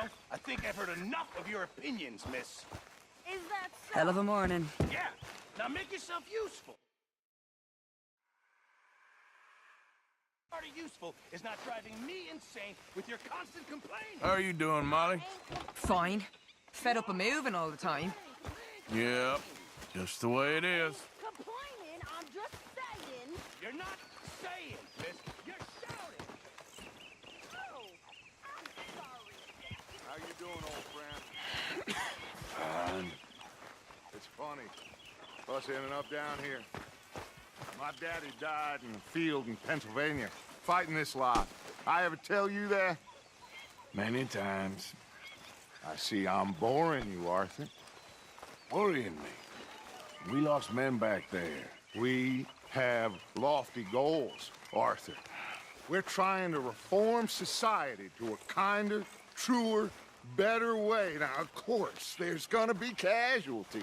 know, I think I've heard enough of your opinions, miss. Is that so? Hell of a morning. Yeah, now make yourself useful. Part of useful is not driving me insane with your constant complaining. How are you doing, Molly? Fine. Fed up of moving all the time. Yep, just the way it is. Complaining, I'm just saying. You're not saying, miss. You're shouting. Oh, I'm sorry. How you doing, old friend? It's funny, us ending up down here. My daddy died in the field in Pennsylvania, fighting this lot. I ever tell you that? Many times. I see I'm boring you, Arthur. Worrying me. We lost men back there. We have lofty goals, Arthur. We're trying to reform society to a kinder, truer, better way. Now, of course, there's gonna be casualties.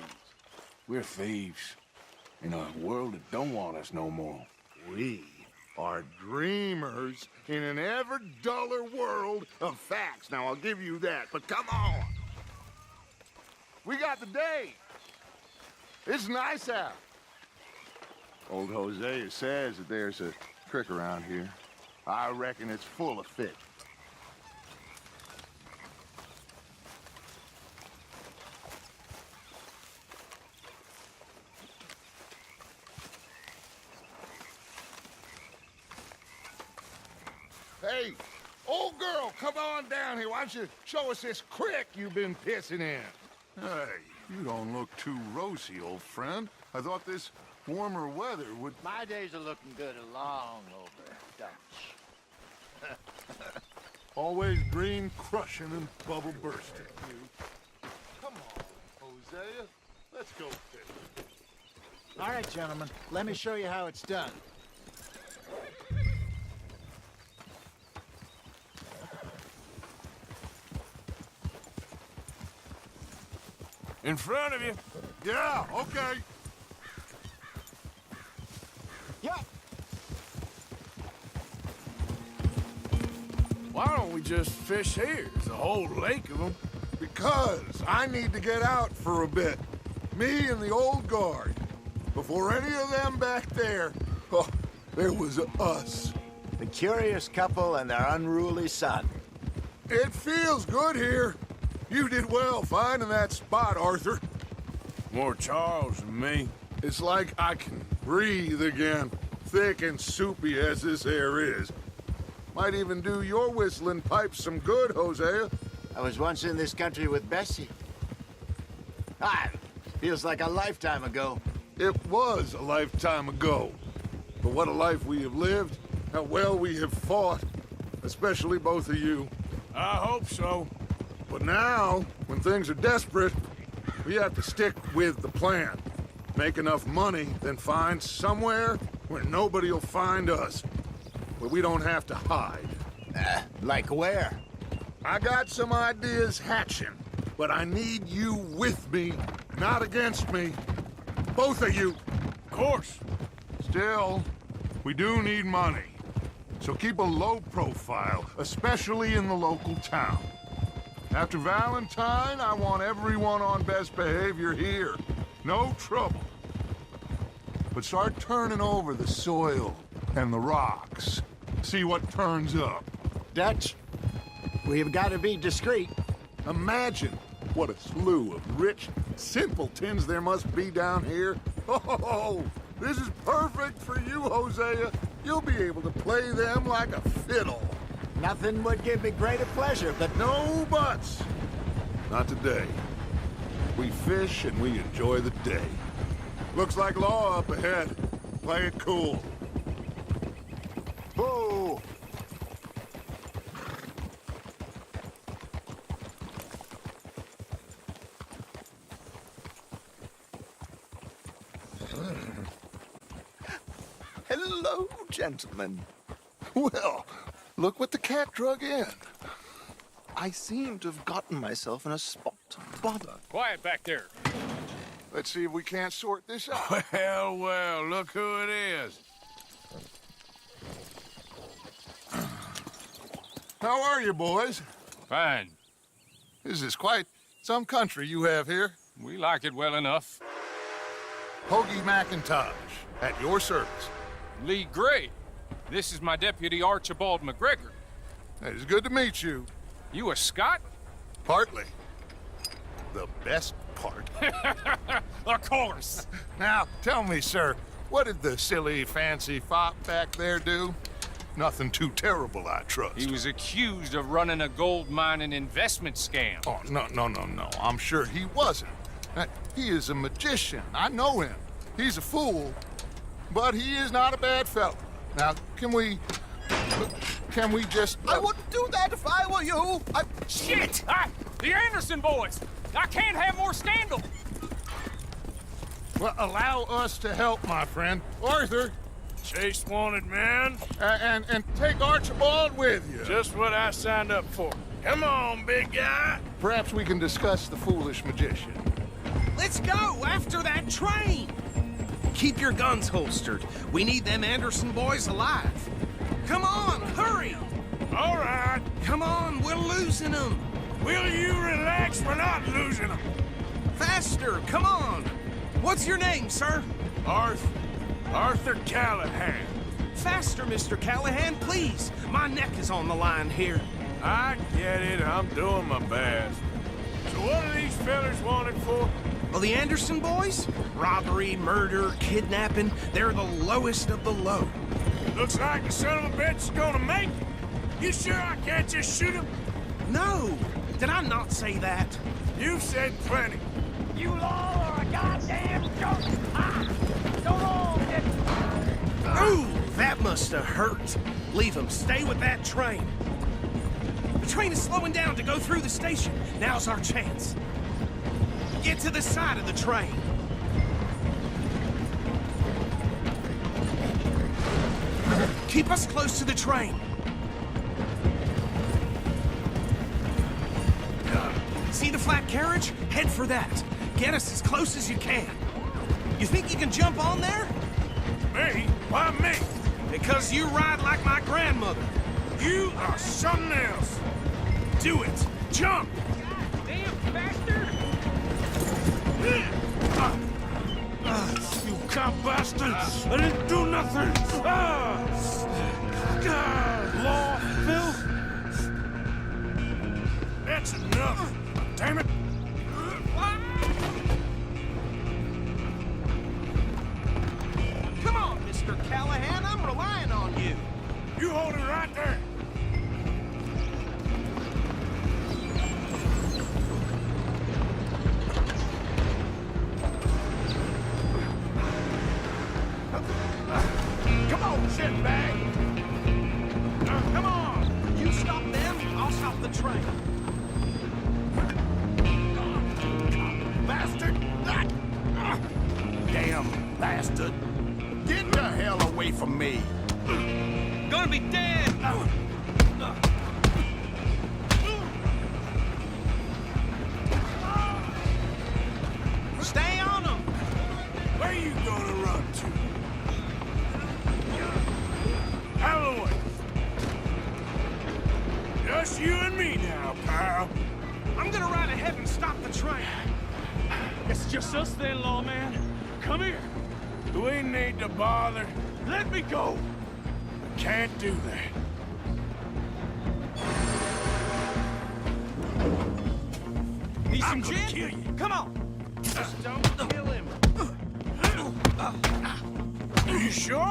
We're thieves. In a world that don't want us no more. We are dreamers in an ever duller world of facts. Now, I'll give you that, but come on. We got the day. It's nice out. Old Hosea says that there's a creek around here. I reckon it's full of fish. Hey, old girl, come on down here. Why don't you show us this creek you've been pissing in? Hey, you don't look too rosy, old friend. I thought this warmer weather would... My days are looking good along over, Dutch. Always green crushing and bubble bursting, you. Come on, Hosea. Let's go fish. All right, gentlemen, let me show you how it's done. In front of you. Yeah, okay. Yep. Why don't we just fish here? There's a whole lake of them. Because I need to get out for a bit. Me and the old guard. Before any of them back there, oh, there was us. The curious couple and their unruly son. It feels good here. You did well finding that spot, Arthur. More Charles than me. It's like I can breathe again, thick and soupy as this air is. Might even do your whistling pipes some good, Hosea. I was once in this country with Bessie. Ah, feels like a lifetime ago. It was a lifetime ago. But what a life we have lived, how well we have fought, especially both of you. I hope so. But now, when things are desperate, we have to stick with the plan. Make enough money, then find somewhere where nobody will find us. Where we don't have to hide. Like where? I got some ideas hatching, but I need you with me, not against me. Both of you. Of course. Still, we do need money. So keep a low profile, especially in the local town. After Valentine, I want everyone on best behavior here. No trouble. But start turning over the soil and the rocks. See what turns up. Dutch, we've got to be discreet. Imagine what a slew of rich simpletons there must be down here. Oh, this is perfect for you, Hosea. You'll be able to play them like a fiddle. Nothing would give me greater pleasure, but No buts. Not today. We fish and we enjoy the day. Looks like law up ahead. Play it cool. boo! Hello, gentlemen. Well, look what the cat drug in. I seem to have gotten myself in a spot to bother. Quiet back there. Let's see if we can't sort this out. Well, look who it is. How are you, boys? Fine. This is quite some country you have here. We like it well enough. Hoagie McIntosh, at your service. Lee Gray. This is my deputy Archibald McGregor. It's good to meet you. You a Scot? Partly. The best part. Of course. Now, tell me, sir, what did the silly, fancy fop back there do? Nothing too terrible, I trust. He was accused of running a gold mining investment scam. Oh, no. I'm sure he wasn't. He is a magician. I know him. He's a fool, but he is not a bad fellow. Now, can we just... I wouldn't do that if I were you. Shit! The Anderson boys! I can't have more scandal! Well, allow us to help, my friend. Arthur, Chase wanted, man. and take Archibald with you. Just what I signed up for. Come on, big guy. Perhaps we can discuss the foolish magician. Let's go after that train. Keep your guns holstered. We need them Anderson boys alive. Come on, hurry. All right. Come on, we're losing them. Will you relax? We're not losing them. Faster, come on. What's your name, sir? Arthur Callahan. Faster, Mr. Callahan, please. My neck is on the line here. I get it. I'm doing my best. So what are these fellers wanted for? Well, the Anderson boys? Robbery, murder, kidnapping. They're the lowest of the low. Looks like the son of a bitch is gonna make it. You sure I can't just shoot him? No. Did I not say that? You've said plenty. You all are a goddamn joke. So long, Ooh, that must have hurt. Leave them. Stay with that train. The train is slowing down to go through the station. Now's our chance. Get to the side of the train. Keep us close to the train. See the flat carriage? Head for that. Get us as close as you can. You think you can jump on there? Me? Why me? Because you ride like my grandmother. You are something else. Do it. Jump! damn bastard! You cop bastard! I didn't do nothing! Law, Phil? That's enough! Damn it! Come on, Mr. Callahan. I'm relying on you. You hold it right there! Come on, shitbag! Come on! You stop them, I'll stop the train. Bastard! Damn bastard. Get the hell away from me. Gonna be dead! Stay on them! Where you gonna run to? Out of the way. Just you and me now, pal. I'm gonna ride ahead and stop the train. It's just us then, lawman. Come here. Do we need to bother? Let me go. Can't do that. Need I'm some gonna gin? kill you. Come on. Just don't kill him. Are you sure?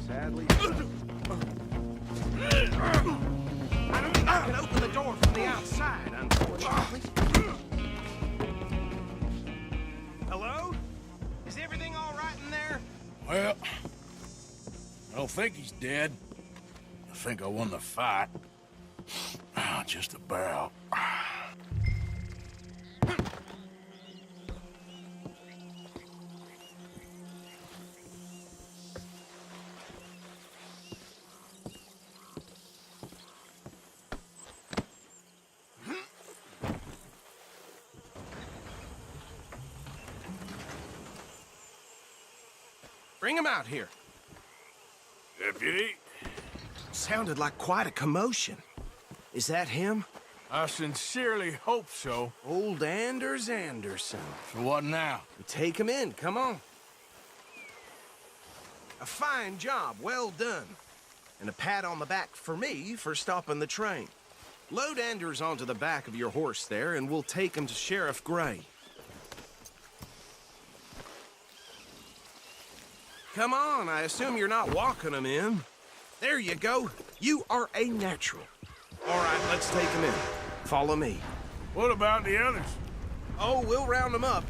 Sadly. I don't think I can open the door from the outside, unfortunately. Hello? Is everything all right in there? Well, I don't think he's dead. I think I won the fight. Just about. Bring him out here. Deputy? Sounded like quite a commotion. Is that him? I sincerely hope so. Old Anders Anderson. So what now? Take him in, come on. A fine job, well done. And a pat on the back for me for stopping the train. Load Anders onto the back of your horse there, and we'll take him to Sheriff Gray. Come on, I assume you're not walking him in. There you go. You are a natural. All right, let's take him in. Follow me. What about the others? Oh, we'll round them up.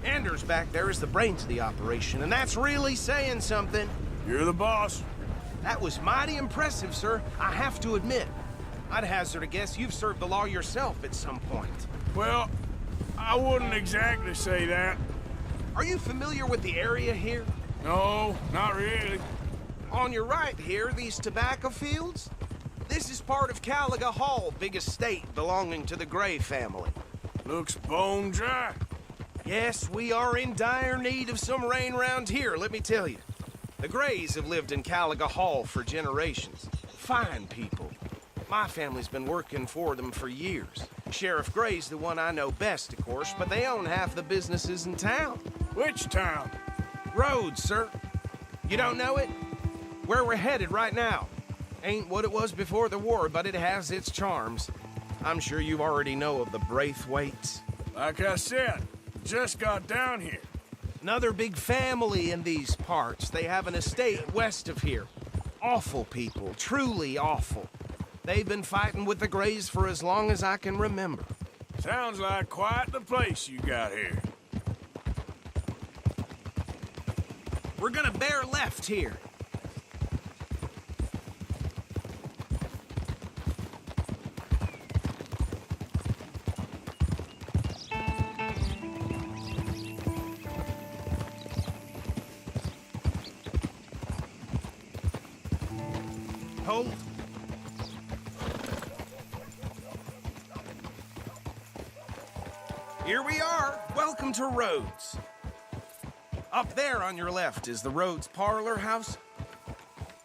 Anders back there is the brains of the operation, and that's really saying something. You're the boss. That was mighty impressive, sir. I have to admit. I'd hazard a guess you've served the law yourself at some point. Well, I wouldn't exactly say that. Are you familiar with the area here? No, not really. On your right here, these tobacco fields? This is part of Caliga Hall, big estate belonging to the Gray family. Looks bone dry. Yes, we are in dire need of some rain round here, let me tell you. The Grays have lived in Caliga Hall for generations. Fine people. My family's been working for them for years. Sheriff Gray's the one I know best, of course, but they own half the businesses in town. Which town? Rhodes, sir. You don't know it? Where we're headed right now. Ain't what it was before the war, but it has its charms. I'm sure you already know of the Braithwaites. Like I said, just got down here. Another big family in these parts. They have an estate west of here. Awful people, truly awful. They've been fighting with the Grays for as long as I can remember. Sounds like quite the place you got here. We're gonna bear left here. Hold. Here we are. Welcome to Rhodes. Up there on your left is the Rhodes Parlor House.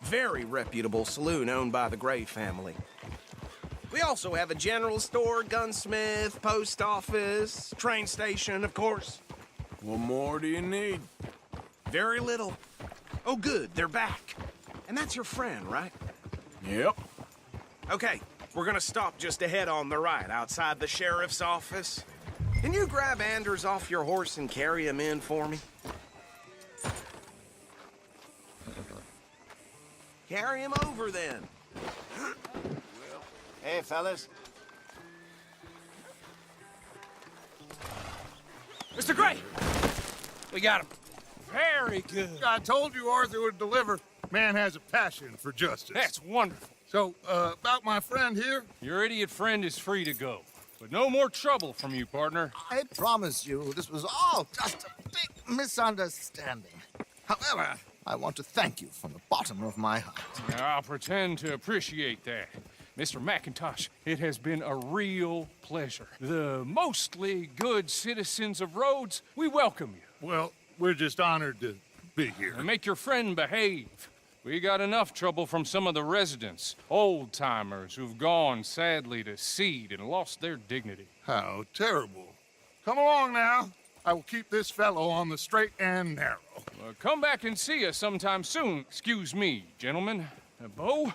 Very reputable saloon owned by the Gray family. We also have a general store, gunsmith, post office, train station, of course. What more do you need? Very little. Oh, good, they're back. And that's your friend, right? Yep. Okay, we're gonna stop just ahead on the right, outside the sheriff's office. Can you grab Anders off your horse and carry him in for me? Carry him over, then. Hey, fellas. Mr. Gray! We got him. Very good. I told you Arthur would deliver. Man has a passion for justice. That's wonderful. So, about my friend here? Your idiot friend is free to go. But no more trouble from you, partner. I promise you, this was all just a big misunderstanding. However, I want to thank you from the bottom of my heart. I'll pretend to appreciate that. Mr. McIntosh, it has been a real pleasure. The mostly good citizens of Rhodes, we welcome you. Well, we're just honored to be here. And make your friend behave. We got enough trouble from some of the residents, old-timers who've gone, sadly, to seed and lost their dignity. How terrible. Come along now. I will keep this fellow on the straight and narrow. Come back and see us sometime soon. Excuse me, gentlemen. Bo,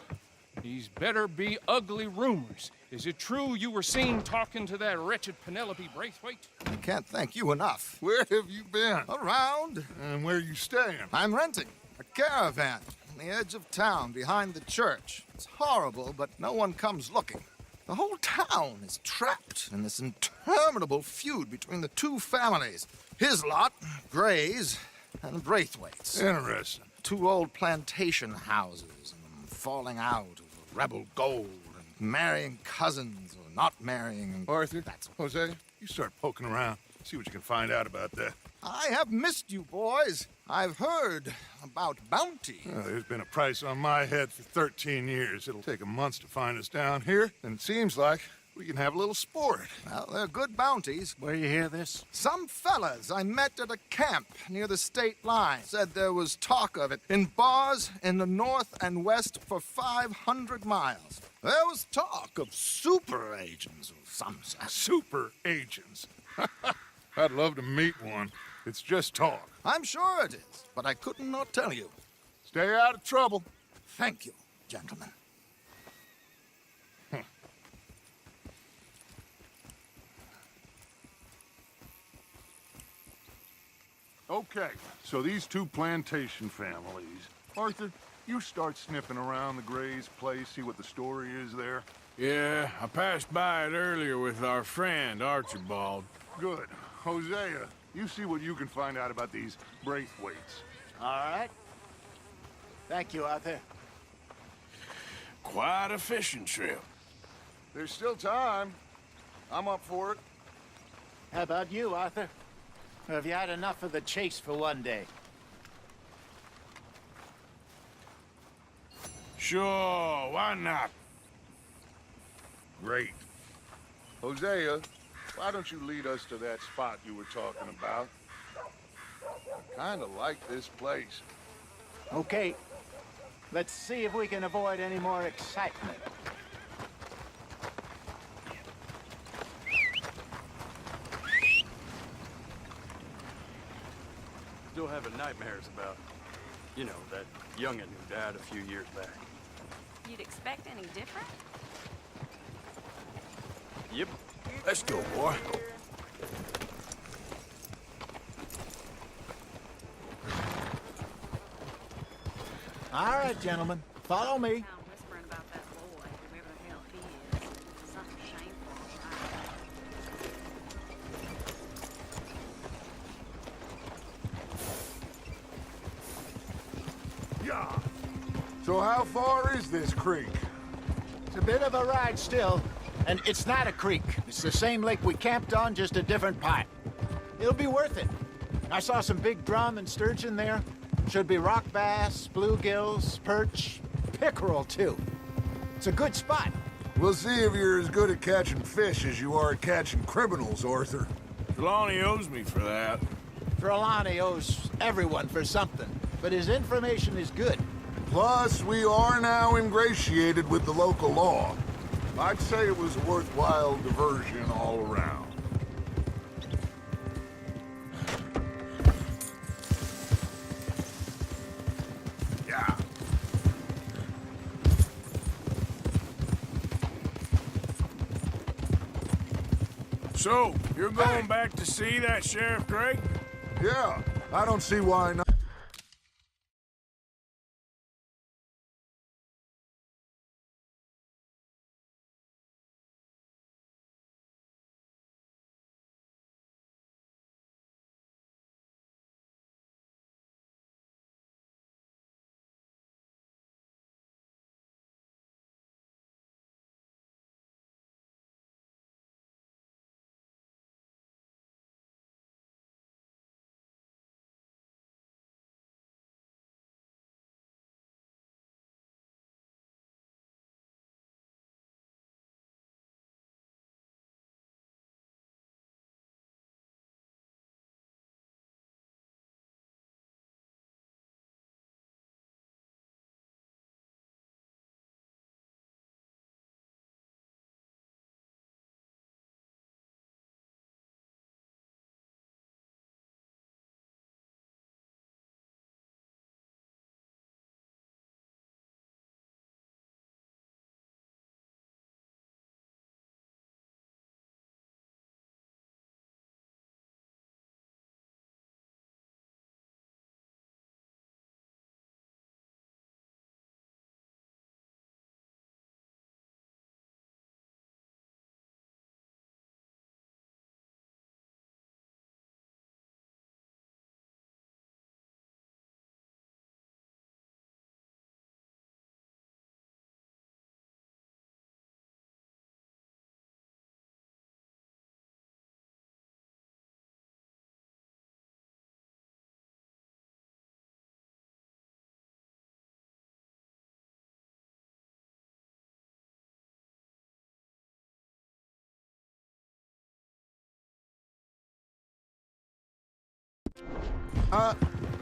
these better be ugly rumors. Is it true you were seen talking to that wretched Penelope Braithwaite? I can't thank you enough. Where have you been? Around. And where you staying? I'm renting a caravan on the edge of town behind the church. It's horrible, but no one comes looking. The whole town is trapped in this interminable feud between the two families. His lot, Gray's, and Braithwaite's. Interesting. Two old plantation houses, and falling out over rebel gold, and marrying cousins or not marrying. And Arthur, that's Jose, you start poking around. See what you can find out about that. I have missed you, boys. I've heard about bounty. There's been a price on my head for 13 years. It'll take a month to find us down here, and it seems like we can have a little sport. Well, they're good bounties. Where you hear this? Some fellas I met at a camp near the state line said there was talk of it in bars in the north and west for 500 miles. There was talk of super agents of some sort. Super agents. I'd love to meet one. It's just talk. I'm sure it is, but I couldn't not tell you. Stay out of trouble. Thank you, gentlemen. Okay, so these two plantation families. Arthur, you start sniffing around the Gray's place, see what the story is there. Yeah, I passed by it earlier with our friend, Archibald. Good. Hosea, you see what you can find out about these Braithwaites. All right. Thank you, Arthur. Quite a fishing trip. There's still time. I'm up for it. How about you, Arthur? Or have you had enough of the chase for one day? Sure, why not? Great. Hosea, why don't you lead us to that spot you were talking about? I kinda like this place. Okay. Let's see if we can avoid any more excitement. Still having nightmares about, you know, that young'un who died a few years back. You'd expect any different? Yep. Let's go, boy. All right, gentlemen. Follow me. Town whispering about that boy, whoever the hell he is. Something shameful, right? Yeah. So how far is this creek? It's a bit of a ride still, and it's not a creek. It's the same lake we camped on, just a different part. It'll be worth it. I saw some big drum and sturgeon there. Should be rock bass, bluegills, perch, pickerel, too. It's a good spot. We'll see if you're as good at catching fish as you are at catching criminals, Arthur. Trelawney owes me for that. Trelawney owes everyone for something, but his information is good. Plus, we are now ingratiated with the local law. I'd say it was a worthwhile diversion all around. Yeah. So, you're going back to see that Sheriff Gray? Yeah, I don't see why not.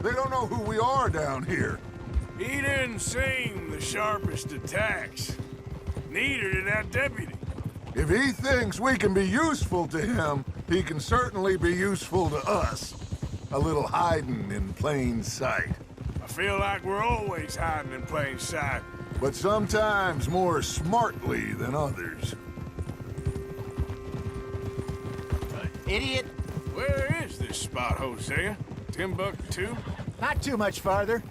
They don't know who we are down here. He didn't seem the sharpest attacks. Neither did that deputy. If he thinks we can be useful to him, he can certainly be useful to us. A little hiding in plain sight. I feel like we're always hiding in plain sight. But sometimes more smartly than others. Idiot! Where is this spot, Hosea? Timbuktu? Not too much farther.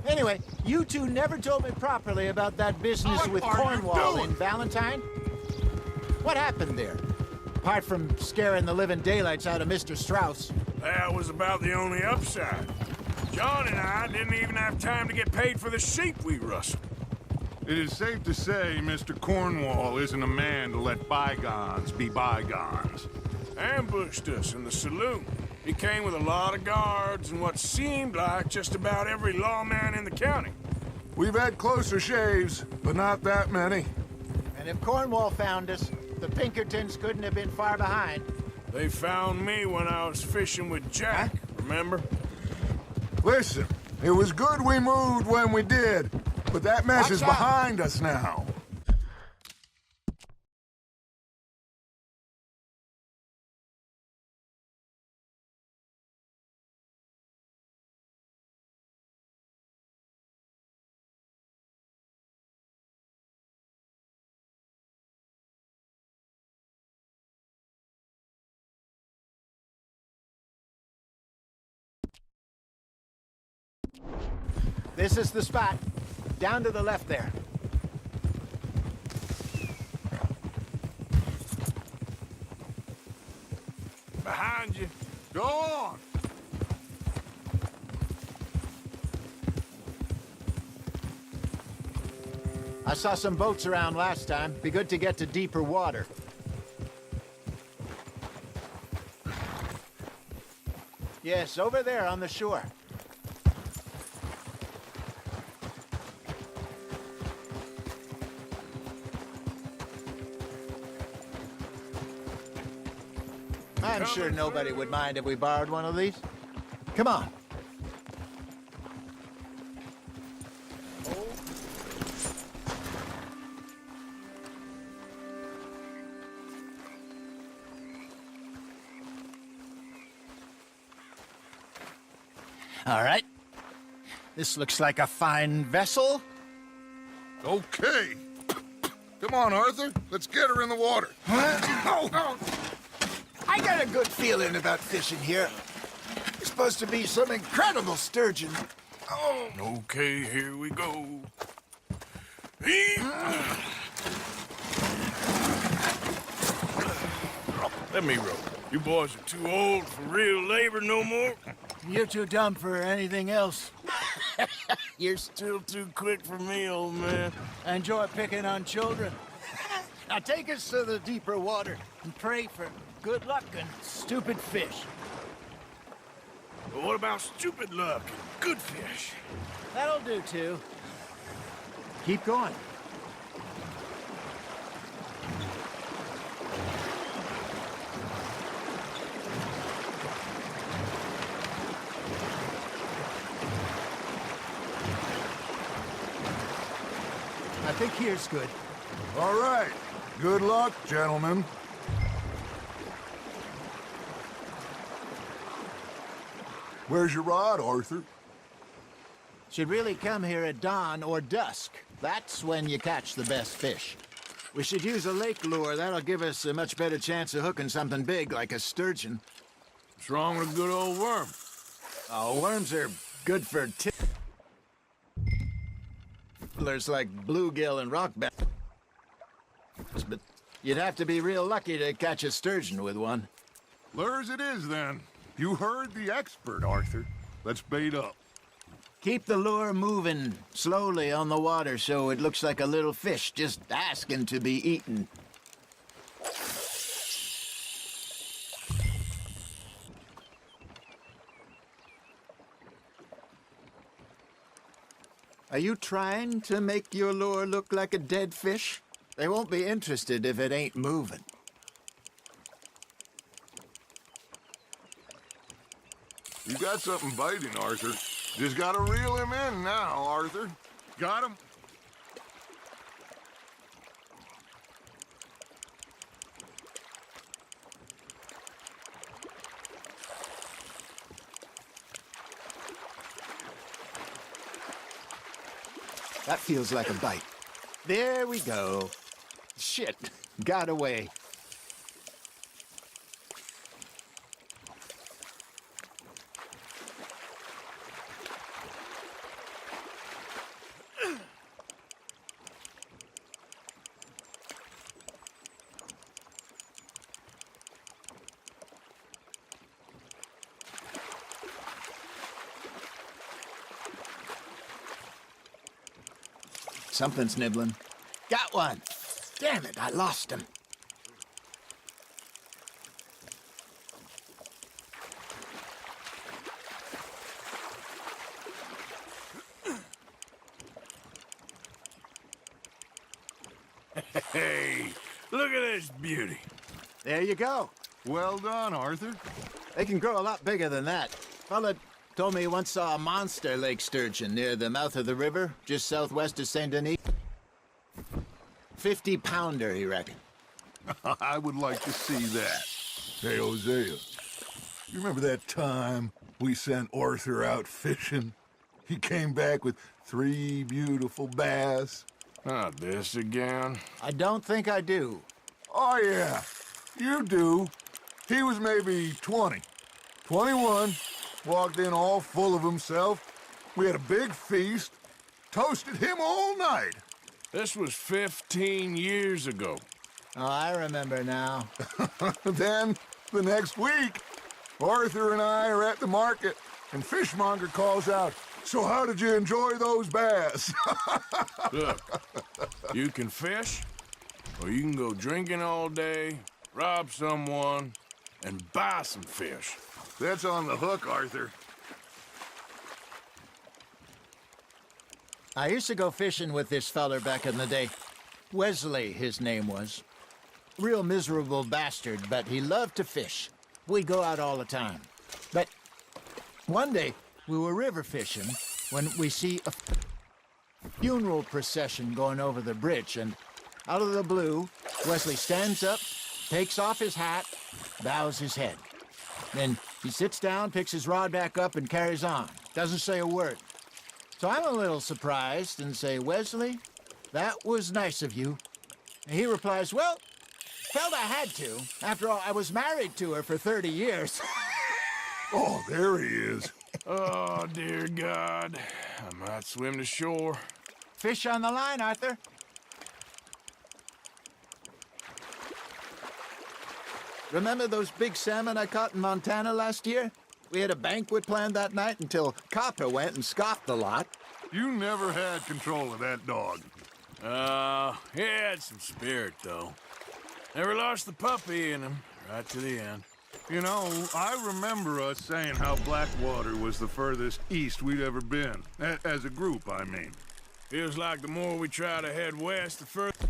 Anyway, you two never told me properly about that business What with are you Cornwall doing? in Valentine. What happened there? Apart from scaring the living daylights out of Mr. Strauss. That was about the only upside. John and I didn't even have time to get paid for the sheep we rustled. It is safe to say Mr. Cornwall isn't a man to let bygones be bygones. Ambushed us in the saloon. He came with a lot of guards and what seemed like just about every lawman in the county. We've had closer shaves, but not that many. And if Cornwall found us, the Pinkertons couldn't have been far behind. They found me when I was fishing with Jack, remember? Listen, it was good we moved when we did, but that mess is behind us now. This is the spot. Down to the left there. Behind you. Go on! I saw some boats around last time. Be good to get to deeper water. Yes, over there on the shore. I'm sure nobody would mind if we borrowed one of these. Come on. All right. This looks like a fine vessel. Okay. Come on, Arthur. Let's get her in the water. I got a good feeling about fishing here. It's supposed to be some incredible sturgeon. Oh. Okay, here we go. Let me row. You boys are too old for real labor no more. You're too dumb for anything else. You're still too quick for me, old man. I enjoy picking on children. Now take us to the deeper water and pray for good luck and stupid fish. But what about stupid luck and good fish? That'll do, too. Keep going. I think here's good. All right. Good luck, gentlemen. Where's your rod, Arthur? Should really come here at dawn or dusk. That's when you catch the best fish. We should use a lake lure. That'll give us a much better chance of hooking something big like a sturgeon. What's wrong with a good old worm? Oh, worms are good for ticklers like bluegill and rockback. But you'd have to be real lucky to catch a sturgeon with one. Lures it is, then. You heard the expert, Arthur. Let's bait up. Keep the lure moving slowly on the water so it looks like a little fish just asking to be eaten. Are you trying to make your lure look like a dead fish? They won't be interested if it ain't moving. You got something biting, Arthur. Just gotta reel him in now, Arthur. Got him? That feels like a bite. There we go. Shit, got away. Something's nibbling. Got one. Damn it, I lost him. Hey, look at this beauty. There you go. Well done, Arthur. They can grow a lot bigger than that. Fella told me he once saw a monster lake sturgeon near the mouth of the river, just southwest of Saint Denis. 50-pounder, he reckoned. I would like to see that. Hey, Hosea, you remember that time we sent Arthur out fishing? He came back with 3 beautiful bass. Not this again. I don't think I do. Oh, yeah, you do. He was maybe 20, 21, walked in all full of himself. We had a big feast, toasted him all night. This was 15 years ago. Oh, I remember now. Then, the next week, Arthur and I are at the market, and Fishmonger calls out, "So how did you enjoy those bass?" Look, you can fish, or you can go drinking all day, rob someone, and buy some fish. That's on the hook, Arthur. I used to go fishing with this feller back in the day. Wesley, his name was. Real miserable bastard, but he loved to fish. We'd go out all the time. But one day, we were river fishing when we see a funeral procession going over the bridge, and out of the blue, Wesley stands up, takes off his hat, bows his head. Then he sits down, picks his rod back up, and carries on. Doesn't say a word. So I'm a little surprised and say, "Wesley, that was nice of you." And he replies, "Well, felt I had to. After all, I was married to her for 30 years. Oh, there he is. Oh, dear God. I might swim to shore. Fish on the line, Arthur. Remember those big salmon I caught in Montana last year? We had a banquet planned that night until Copper went and scoffed the lot. You never had control of that dog. He had some spirit, though. Never lost the puppy in him, right to the end. You know, I remember us saying how Blackwater was the furthest east we'd ever been. As a group, I mean. Feels like the more we try to head west, the further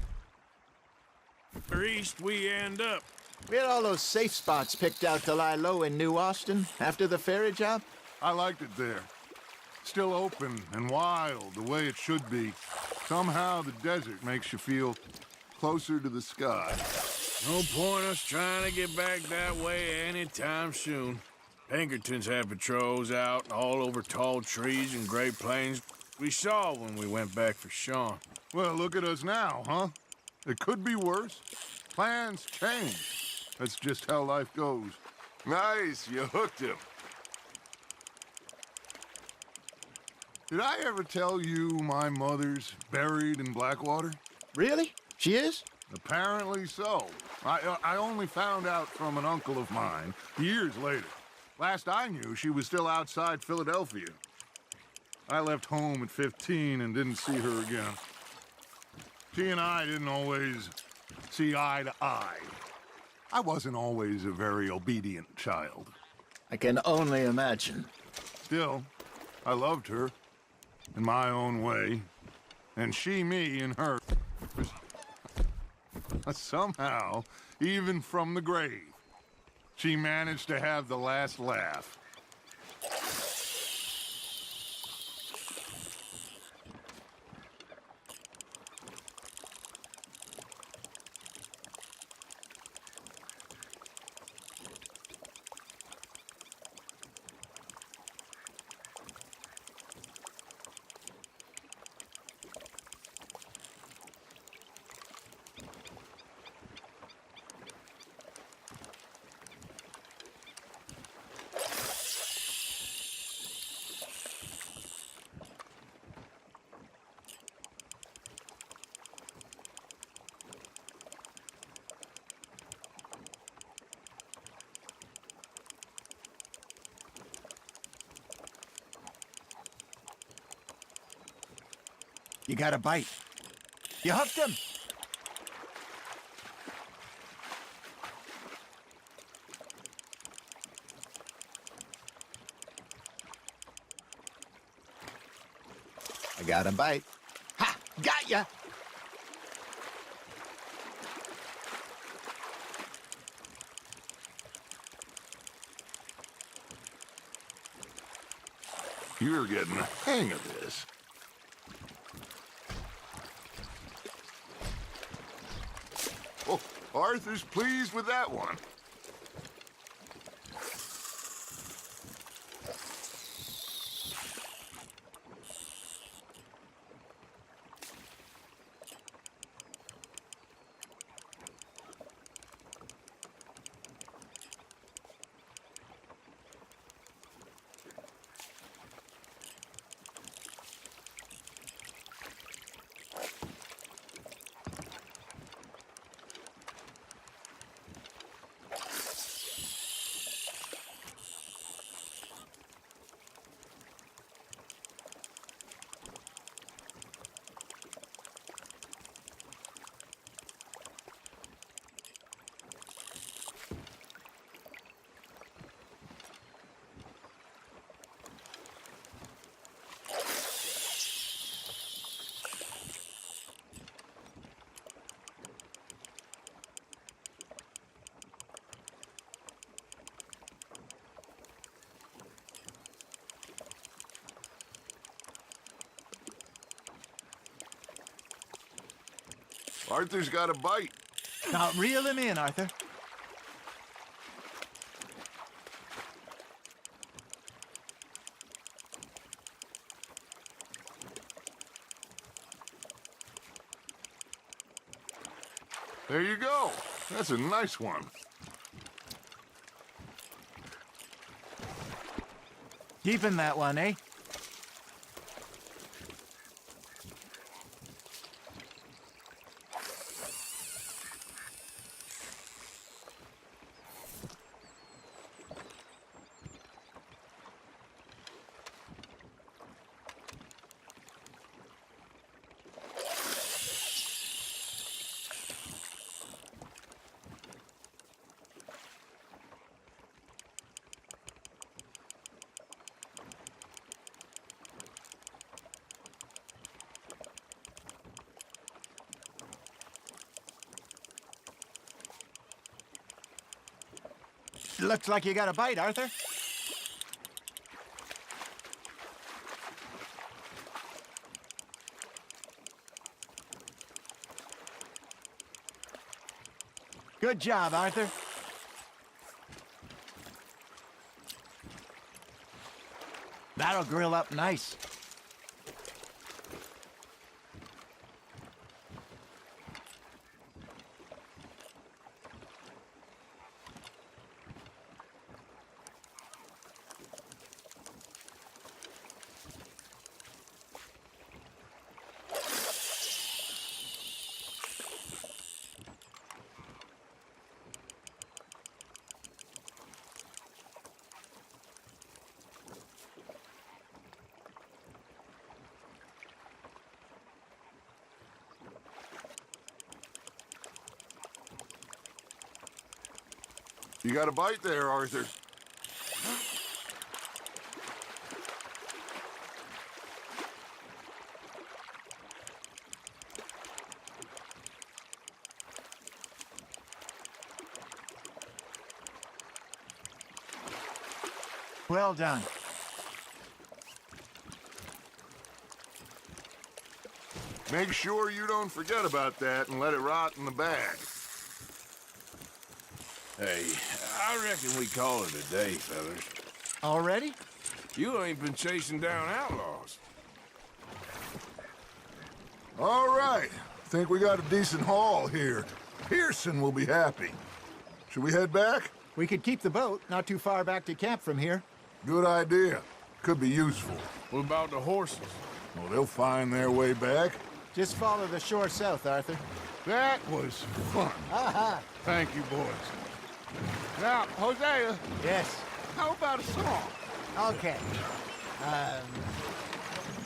east we end up. We had all those safe spots picked out to lie low in New Austin after the ferry job. I liked it there. Still open and wild, the way it should be. Somehow the desert makes you feel closer to the sky. No point us trying to get back that way anytime soon. Pinkertons had patrols out all over tall trees and Great Plains. We saw when we went back for Sean. Well, look at us now, huh? It could be worse. Plans change. That's just how life goes. Nice, you hooked him. Did I ever tell you my mother's buried in Blackwater? Really? She is? Apparently so. I only found out from an uncle of mine years later. Last I knew, she was still outside Philadelphia. I left home at 15 and didn't see her again. She and I didn't always see eye to eye. I wasn't always a very obedient child. I can only imagine. Still, I loved her in my own way, and she me in hers. Somehow, even from the grave, she managed to have the last laugh. You got a bite. You hooked him. I got a bite. Ha! Got ya! You're getting the hang of this. Oh, Arthur's pleased with that one. Arthur's got a bite. Now reel him in, Arthur. There you go. That's a nice one. Keeping that one, eh? Looks like you got a bite, Arthur. Good job, Arthur. That'll grill up nice. You got a bite there, Arthur. Well done. Make sure you don't forget about that and let it rot in the bag. Hey, I reckon we call it a day, fellas. Already? You ain't been chasing down outlaws. All right. Think we got a decent haul here. Pearson will be happy. Should we head back? We could keep the boat not too far back to camp from here. Good idea. Could be useful. What about the horses? Well, they'll find their way back. Just follow the shore south, Arthur. That was fun. Aha! Thank you, boys. Now, Hosea, Yes. how about a song? Okay.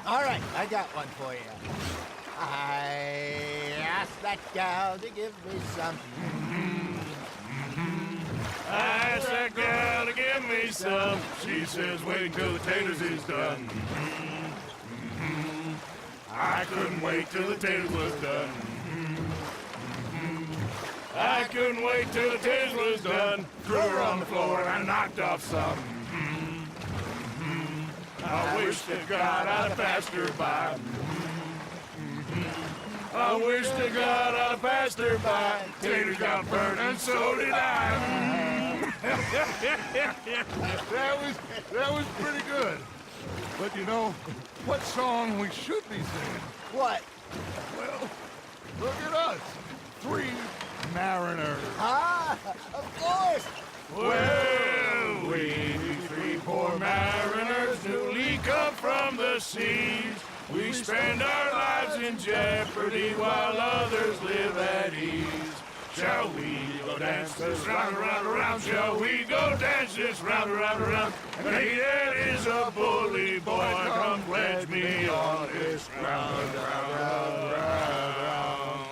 All right, I got one for you. I asked that gal to give me some. I asked that gal to give me some. She says, wait till the taters is done. I couldn't wait till the taters was done. I couldn't wait till the taters was done. Threw her on the floor and I knocked off some. I wish to God I'd have passed her by. I wish to God I'd have passed her by. Taters got burnt and so did I. That was pretty good. But you know, what song we should be singing? What? Well, look at us. 3 mariners. Ah, of course. Well, we 3 poor mariners newly come from the seas. We spend our lives in jeopardy while others live at ease. Shall we go dance this round, around, around? Shall we go dance this round, around, around? And he that is a bully boy, come pledge me on this round, round, round, round.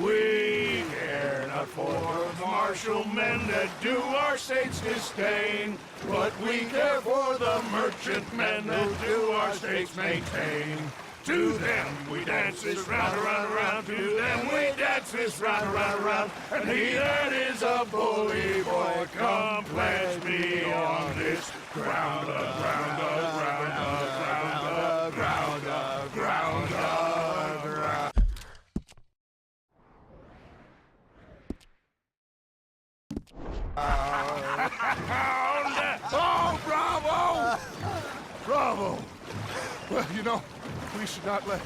We care not for the martial men that do our states disdain, but we care for the merchant men that do our states maintain. To them we dance this round, around, around. To them we dance this round, around, around. And he that is a bully boy, come pledge me on this ground, ground, ground, ground, ground, ground, ground. Oh, bravo! Bravo! Well, you know, we should not let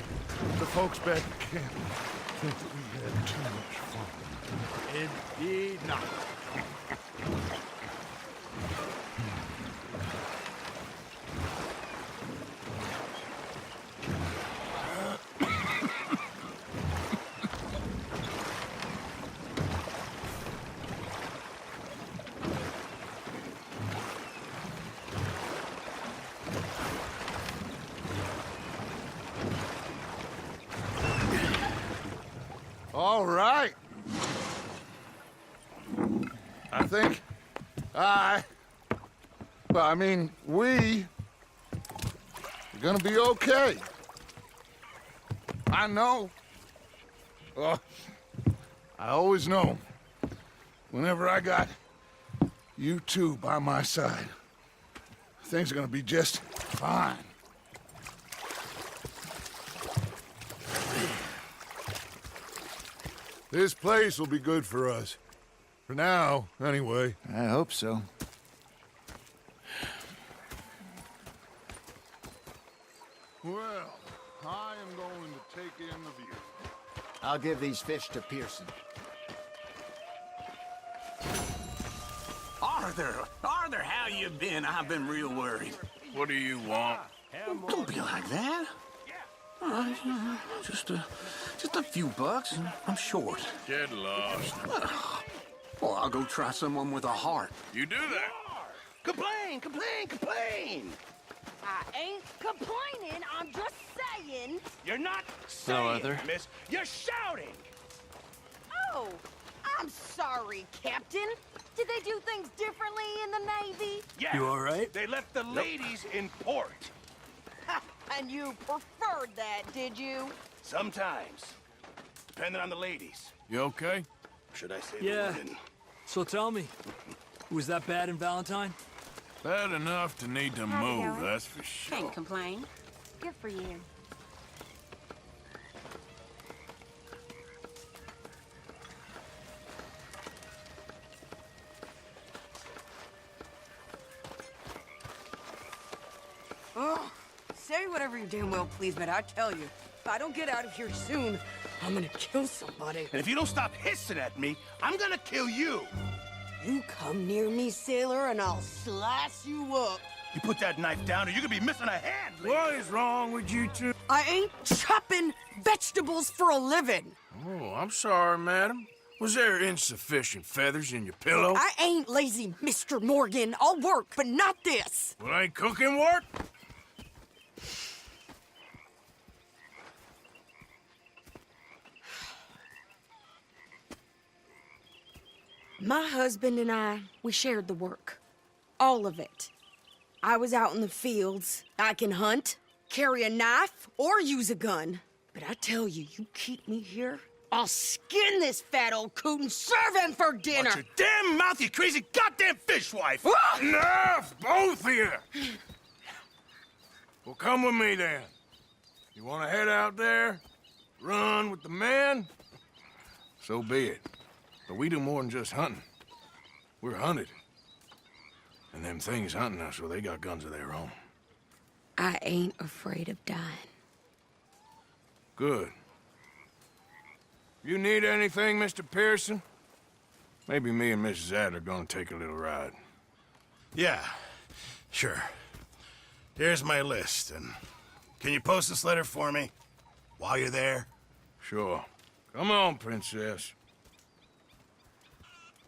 the folks back at camp think that we had too much fun. Indeed not. All right. I think we are gonna be okay. I know. I always know. Whenever I got you two by my side, things are gonna be just fine. This place will be good for us. For now, anyway. I hope so. Well, I am going to take in the view. I'll give these fish to Pearson. Arthur, how you been? I've been real worried. What do you want? Don't be like that. Just a few bucks, and I'm short. Get lost. Well, I'll go try someone with a heart. You do that. Complain, complain, complain! I ain't complaining, I'm just saying. You're not saying, Arthur. miss. You're shouting! Oh, I'm sorry, Captain. Did they do things differently in the Navy? Yeah. You all right? They left the ladies in port. Ha, and you preferred that, did you? Sometimes. Depending on the ladies. You okay? Should I say Yeah. the women? So tell me, was that bad in Valentine? Bad enough to need to How's it move, going? that's for sure. Can't complain. Good for you. Oh, say whatever you damn well please, but I tell you, if I don't get out of here soon, I'm gonna kill somebody. And if you don't stop hissing at me, I'm gonna kill you. You come near me, sailor, and I'll slice you up. You put that knife down or you're gonna be missing a hand, lady. What is wrong with you two? I ain't chopping vegetables for a living. Oh, I'm sorry, madam. Was there insufficient feathers in your pillow? I ain't lazy, Mr. Morgan. I'll work, but not this. Well, ain't cooking work? My husband and I, we shared the work. All of it. I was out in the fields. I can hunt, carry a knife, or use a gun. But I tell you, you keep me here, I'll skin this fat old coot and serve him for dinner! Watch your damn mouth, you crazy goddamn fishwife! Enough, both of you! Well, come with me, then. You want to head out there? Run with the men? So be it. But we do more than just hunting. We're hunted. And them things hunting us, well, they got guns of their own. I ain't afraid of dying. Good. You need anything, Mr. Pearson? Maybe me and Mrs. Adler gonna take a little ride. Yeah, sure. Here's my list, and can you post this letter for me while you're there? Sure. Come on, Princess.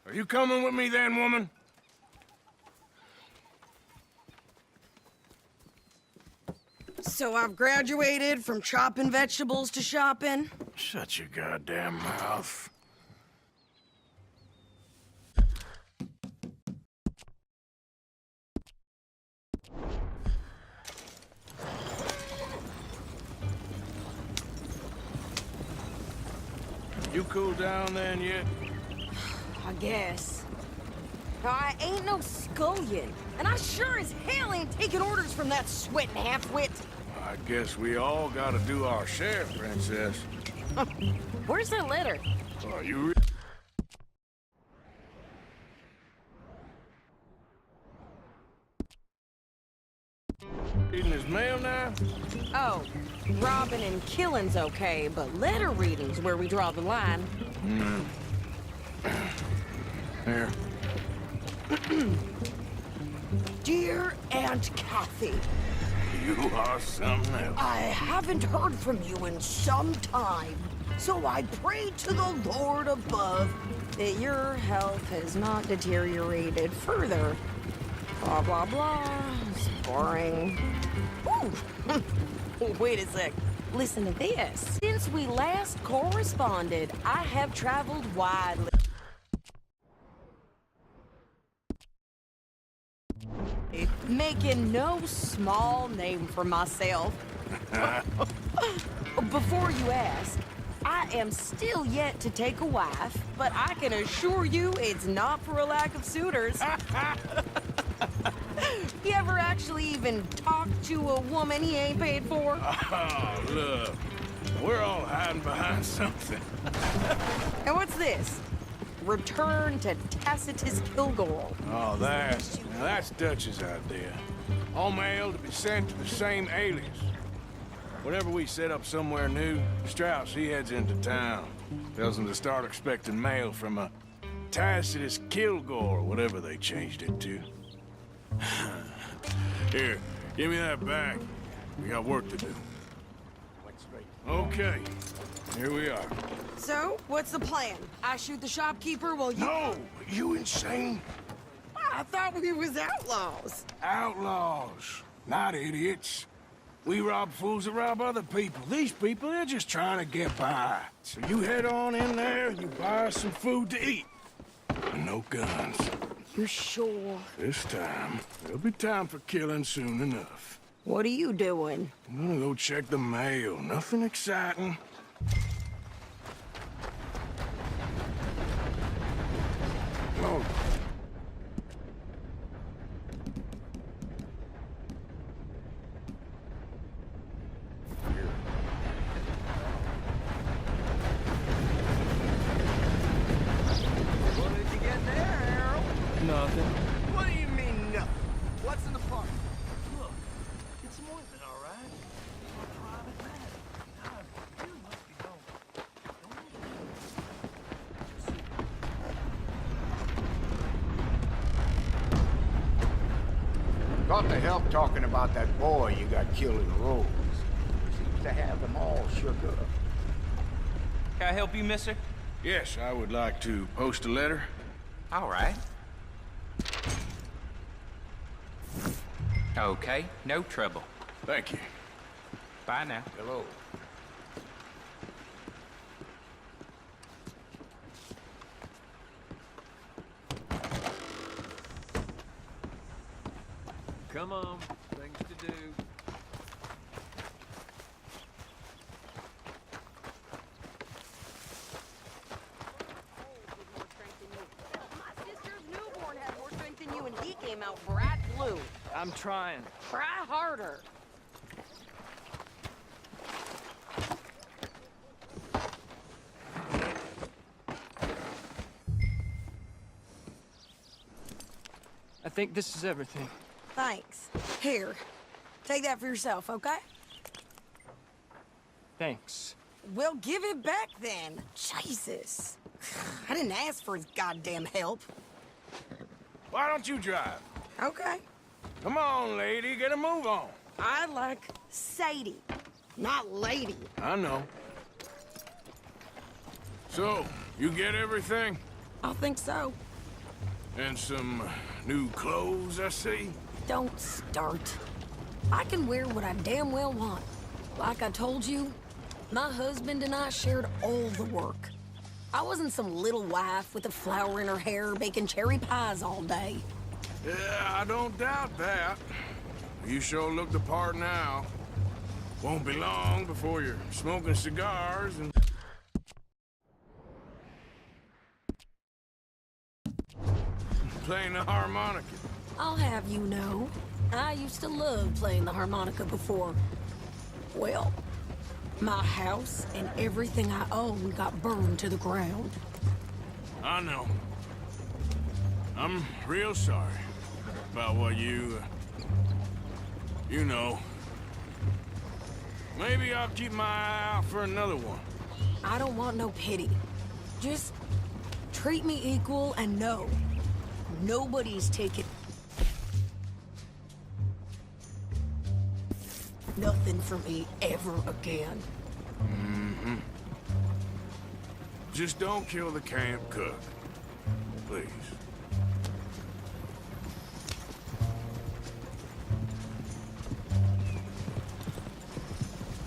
Are you coming with me then, woman? So I've graduated from chopping vegetables to shopping? Shut your goddamn mouth. You cool down then yet? I guess. Now, I ain't no scullion, and I sure as hell ain't taking orders from that sweating half-wit. I guess we all gotta do our share, Princess. Where's that letter? Are you reading his mail now? Oh, robbing and killing's okay, but letter reading's where we draw the line. Here. Dear Aunt Kathy, You are something else. I haven't heard from you in some time, so I pray to the Lord above that your health has not deteriorated further. Blah, blah, blah. It's boring. Ooh. Wait a sec. Listen to this. Since we last corresponded, I have traveled widely. Making no small name for myself. Before you ask, I am still yet to take a wife, but I can assure you it's not for a lack of suitors. You ever actually even talk to a woman he ain't paid for? Oh, look. We're all hiding behind something. And what's this? Return to Tacitus Kilgore. Oh, that's Dutch's idea. All mail to be sent to the same alias. Whenever we set up somewhere new, Strauss, he heads into town. Tells them to start expecting mail from a Tacitus Kilgore, or whatever they changed it to. Here, give me that back. We got work to do. Okay, here we are. So, what's the plan? I shoot the shopkeeper while you... No! You insane? I thought we was outlaws. Outlaws, not idiots. We rob fools that rob other people. These people, they're just trying to get by. So you head on in there, you buy us some food to eat. And no guns. You sure? This time, there'll be time for killing soon enough. What are you doing? I'm gonna go check the mail. Nothing exciting. Oh. What did you get there, Harold? Nothing. What do you mean, nothing? What's in the park? Look, it's more than all right. You're a private matter. Now, you must be going. Got the help talking about that boy you got killed in the road. Seems to have them all shook up. Can I help you, mister? Yes, I would like to post a letter. All right. Okay, no trouble. Thank you. Bye now. Hello. come on. Things to do. My sister's newborn had more strength than you, and he came out bright blue. I'm trying. Try harder. I think this is everything. Thanks. Here, take that for yourself, okay? Thanks. Well, give it back then. Jesus. I didn't ask for his goddamn help. Why don't you drive? Okay. Come on, lady, get a move on. I like Sadie, not lady. I know. So, you get everything? I think so. And some new clothes, I see? Don't start. I can wear what I damn well want. Like I told you, my husband and I shared all the work. I wasn't some little wife with a flower in her hair baking cherry pies all day. Yeah, I don't doubt that. You sure look the part now. Won't be long before you're smoking cigars and... playing the harmonica. I'll have you know, I used to love playing the harmonica before. Well, my house and everything I own got burned to the ground. I know. I'm real sorry about what you know. Maybe I'll keep my eye out for another one. I don't want no pity. Just treat me equal and no. Nobody's taking nothing from me ever again. Mm-hmm. Just don't kill the camp cook. Please.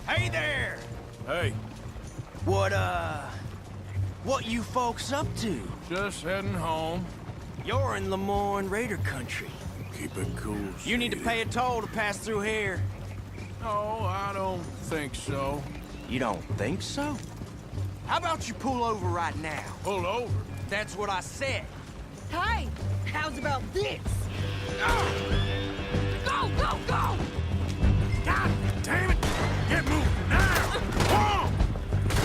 Hey there! Hey. What you folks up to? Just heading home. You're in Lemoyne Raider country. Keep it cool, You need to pay a toll to pass through here. No, I don't think so. You don't think so? How about you pull over right now? Pull over? That's what I said. Hey, how's about this? Go, go, go! God damn it! Get moving now! Come on!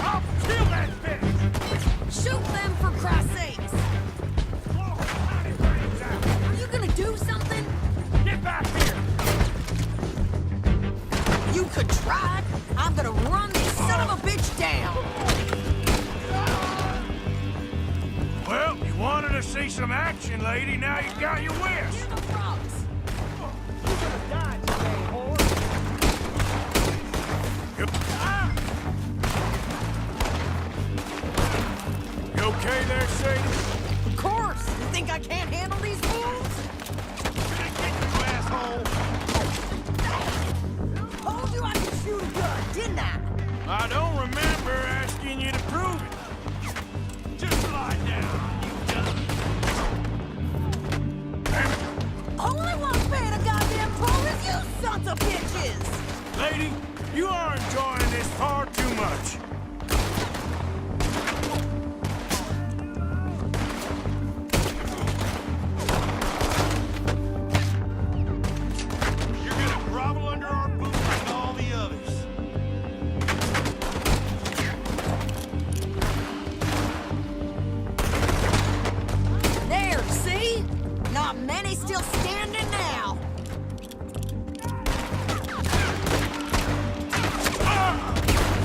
I'll kill that bitch! Shoot them for Christ's sakes! Are you gonna do something? Get back here! You could try. I'm gonna run this son of a bitch down. Well, you wanted to see some action, lady. Now you got your wish. Here's the rocks. You're gonna die today, whore. You okay there, Sadie? Of course. You think I can't handle these fools? You asshole! Told you I could shoot a gun, didn't I? I don't remember asking you to prove it. Just lie down, you dummy. Damn it. Only one paying a goddamn toll is you sons of bitches! Lady, you are enjoying this far too much. You're gonna grovel under our boots like all the others. There, see? Not many still standing now.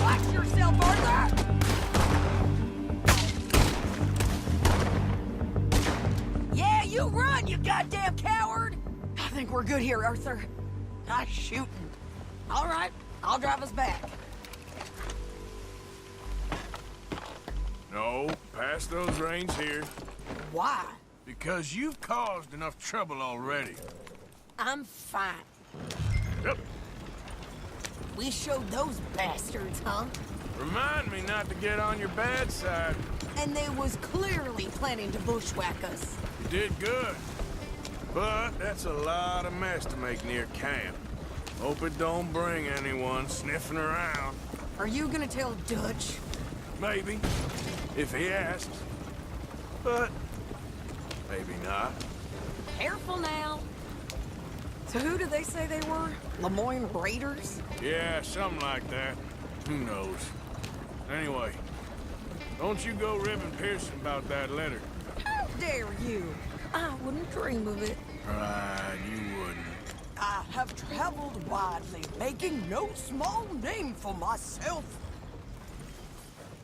Watch yourself, Arthur! Yeah, you run, you goddamn coward! I think we're good here, Arthur. Nice shooting. All right, I'll drive us back. No, pass those reins here. Why? Because you've caused enough trouble already. I'm fine. Yep. We showed those bastards, huh? Remind me not to get on your bad side. And they was clearly planning to bushwhack us. You did good. But that's a lot of mess to make near camp. Hope it don't bring anyone sniffing around. Are you gonna tell Dutch? Maybe, if he asks. But maybe not. Careful now. So who did they say they were? Lemoyne Raiders? Yeah, something like that. Who knows? Anyway, don't you go ribbing Pearson about that letter. How dare you? I wouldn't dream of it. Right, you wouldn't. I have traveled widely, making no small name for myself.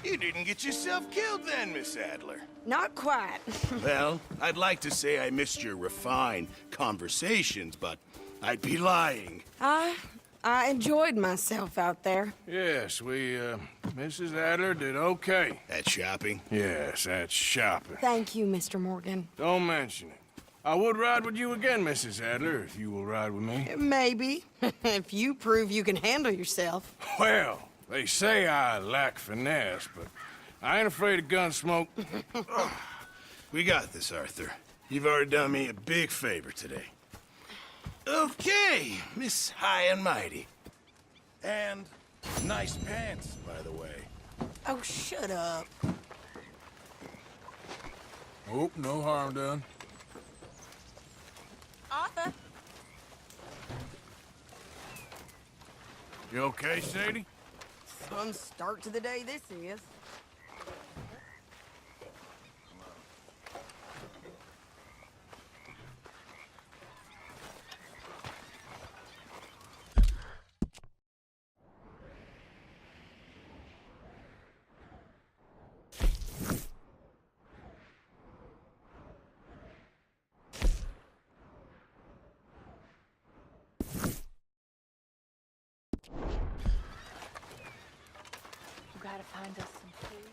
You didn't get yourself killed then, Miss Adler. Not quite. Well, I'd like to say I missed your refined conversations, but I'd be lying. I enjoyed myself out there. Yes, Mrs. Adler did okay. At shopping? Yes, at shopping. Thank you, Mr. Morgan. Don't mention it. I would ride with you again, Mrs. Adler, if you will ride with me. Maybe. If you prove you can handle yourself. Well, they say I lack finesse, but I ain't afraid of gun smoke. We got this, Arthur. You've already done me a big favor today. Okay, Miss High and Mighty. And nice pants, by the way. Oh, shut up. Oh, no harm done. Arthur. You okay, Sadie? Fun start to the day this is. You gotta find us some food.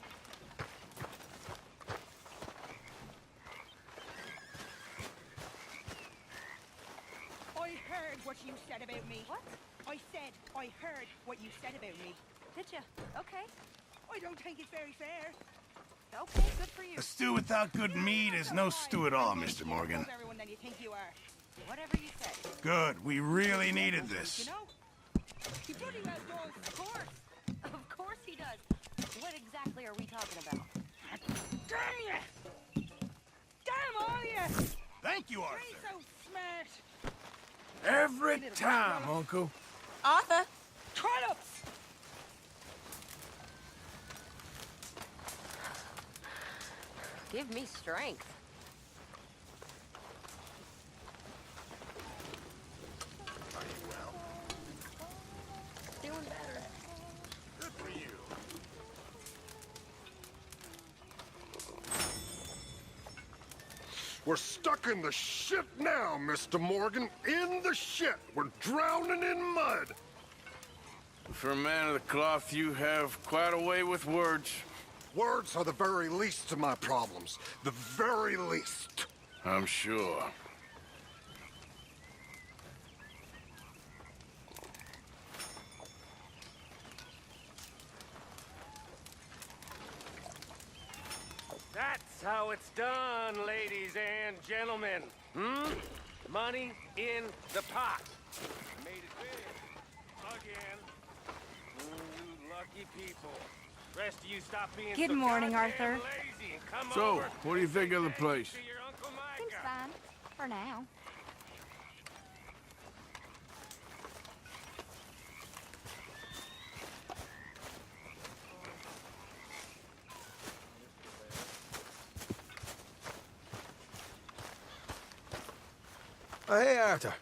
I heard what you said about me. What? I said I heard what you said about me. Did you? Okay. I don't think it's very fair. Okay, good for you. A stew without good meat is no stew at all, Mr. Morgan. More everyone than you think you are. Whatever you say. Good. We really needed this. You know? He bloody well does. Of course. Of course he does. What exactly are we talking about? Damn you! Damn all you! Thank you, Arthur. You're so smart. Every time, Uncle. Arthur. Trollops! Give me strength. Doing better. Good for you. We're stuck in the shit now, Mr. Morgan. In the shit. We're drowning in mud. For a man of the cloth, you have quite a way with words. Words are the very least of my problems. The very least. I'm sure. That's how it's done, ladies and gentlemen. Money in the pot. Made it big. Again. You lucky people. Rest of you stop being Good so morning, goddamn Arthur. lazy and come So, over what do you think of the place? to your Uncle Seems Micah. fine. For now. Oh, hey, Arthur.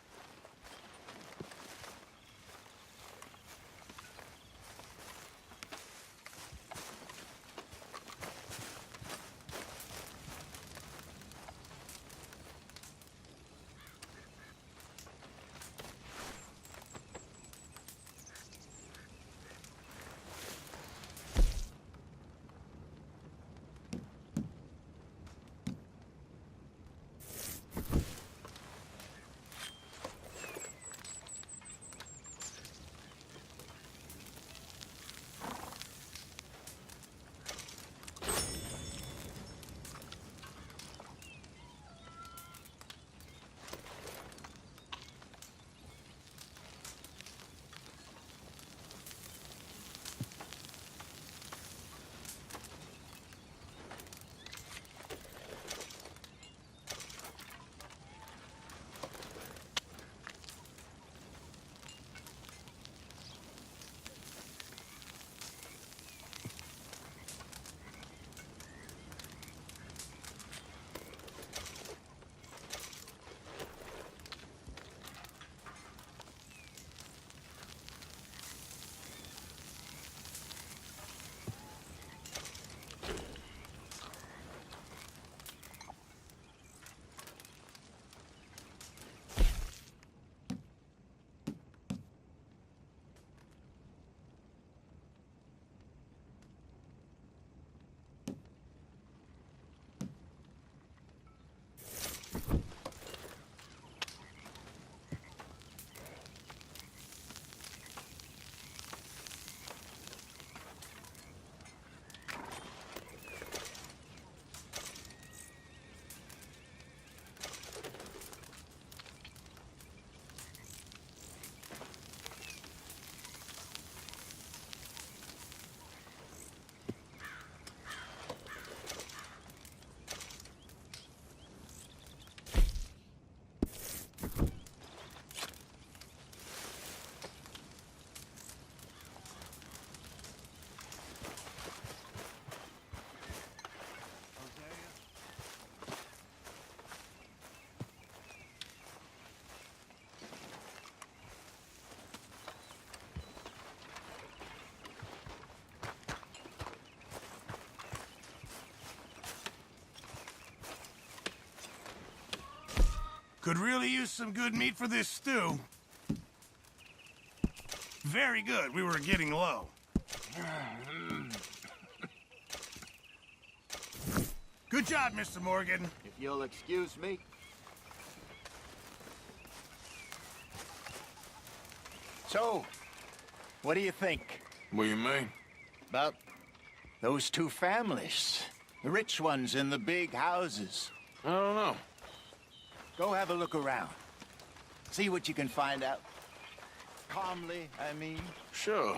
Could really use some good meat for this stew. Very good. We were getting low. Good job, Mr. Morgan. If you'll excuse me. So, what do you think? What do you mean? About those two families. The rich ones in the big houses. I don't know. Go have a look around. See what you can find out. Calmly, I mean. Sure.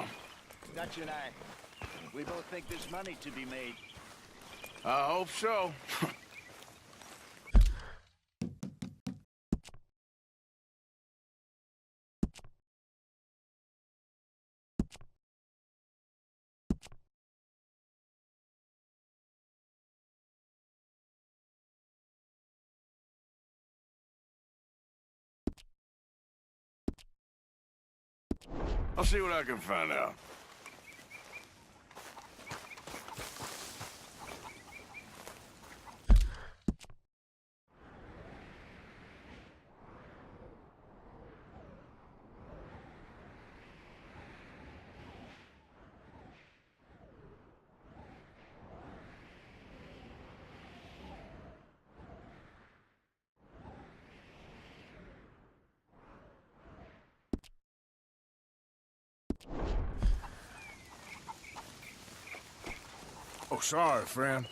Dutch and I, we both think there's money to be made. I hope so. I'll see what I can find out. Oh, sorry, friend.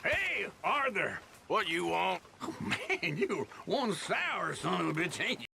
Hey, Arthur! What you want? Oh, man, you one sour son of a bitch, ain't you?